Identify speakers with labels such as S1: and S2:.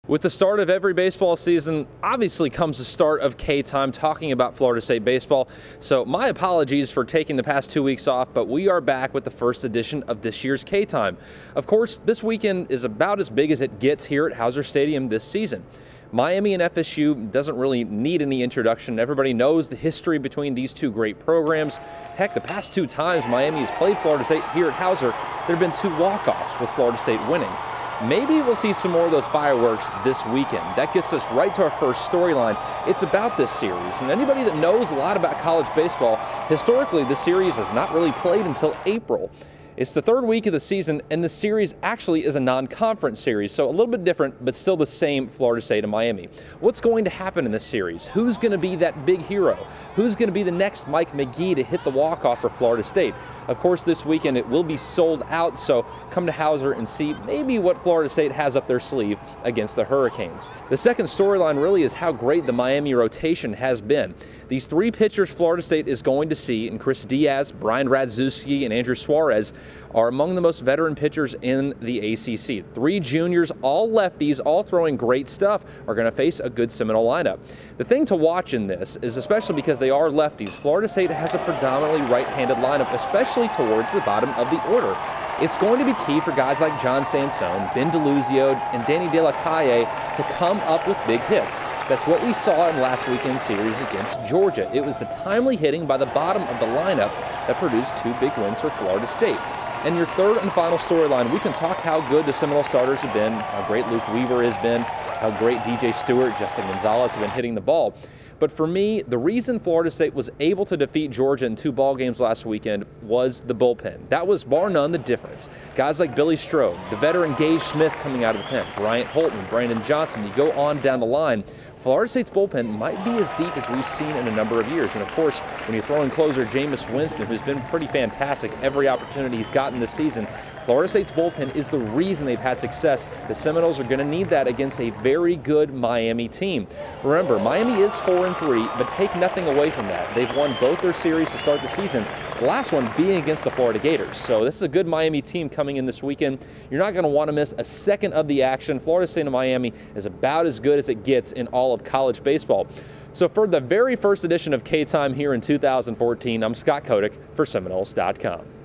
S1: With the start of every baseball season, obviously comes the start of K-Time, talking about Florida State baseball. So my apologies for taking the past 2 weeks off, but we are back with the first edition of this year's K-Time. Of course, this weekend is about as big as it gets here at Hauser Stadium this season. Miami and FSU doesn't really need any introduction. Everybody knows the history between these two great programs. Heck, the past 2 times Miami has played Florida State here at Hauser, there have been 2 walk-offs with Florida State winning. Maybe we'll see some more of those fireworks this weekend. That gets us right to our first storyline. It's about this series, and anybody that knows a lot about college baseball, historically this series has not really played until April. It's the 3rd week of the season, and the series actually is a non-conference series, so a little bit different, but still the same Florida State and Miami. What's going to happen in this series? Who's going to be that big hero? Who's going to be the next Mike McGee to hit the walk-off for Florida State? Of course, this weekend it will be sold out, so come to Hauser and see maybe what Florida State has up their sleeve against the Hurricanes. The second storyline really is how great the Miami rotation has been. These 3 pitchers Florida State is going to see, and Chris Diaz, Brian Radzewski, and Andrew Suarez, are among the most veteran pitchers in the ACC. 3 juniors, all lefties, all throwing great stuff, are going to face a good Seminole lineup. The thing to watch in this is, especially because they are lefties, Florida State has a predominantly right-handed lineup, especially towards the bottom of the order. It's going to be key for guys like John Sansone, Ben DeLuzio, and Danny De La Calle to come up with big hits. That's what we saw in last weekend's series against Georgia. It was the timely hitting by the bottom of the lineup that produced 2 big wins for Florida State. And your third and final storyline, we can talk how good the Seminole starters have been, how great Luke Weaver has been, how great DJ Stewart, Justin Gonzalez have been hitting the ball. But for me, the reason Florida State was able to defeat Georgia in 2 ball games last weekend was the bullpen. That was bar none the difference. Guys like Billy Strode, the veteran Gage Smith coming out of the pen, Bryant Holton, Brandon Johnson, you go on down the line. Florida State's bullpen might be as deep as we've seen in a number of years. And of course, when you throw in closer Jameis Winston, who's been pretty fantastic every opportunity he's gotten this season, Florida State's bullpen is the reason they've had success. The Seminoles are going to need that against a very good Miami team. Remember, Miami is 4-3, but take nothing away from that. They've won both their series to start the season, the last one being against the Florida Gators. So this is a good Miami team coming in this weekend. You're not going to want to miss a second of the action. Florida State and Miami is about as good as it gets in all of college baseball. So for the very first edition of K-Time here in 2014, I'm Scott Kotick for Seminoles.com.